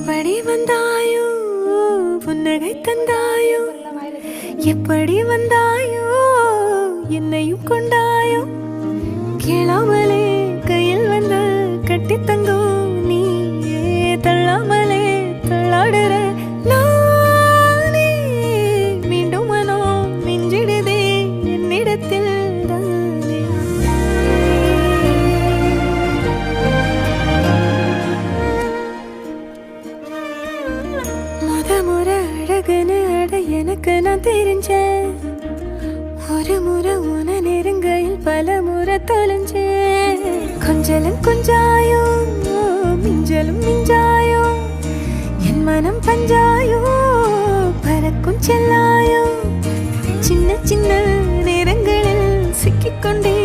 எப்படி வந்தாயோ புன்னகை தந்தாயோ எப்படி வந்தாயோ என்னையும் கொண்டாயோ கேளாமலே கையில் வந்து கட்டி தங்கோ நீயே தள்ளாமலே தள்ளாடுற நானே மீண்டும் மனோ மிஞ்சிடுதே என்னிடத்தில் முறை அழகுன்னு அட எனக்கு நான் தெரிஞ்சேன் ஒரு முறை உன நெருங்கையில் பல முறை தொலைஞ்சேன் கொஞ்சலும் கொஞ்சாயோ மிஞ்சலும் மிஞ்சாயோ என் மனம் பஞ்சாயோ பறக்கும் செல்லாயோ சின்ன சின்ன நேரங்களில் சிக்கிக்கொண்டே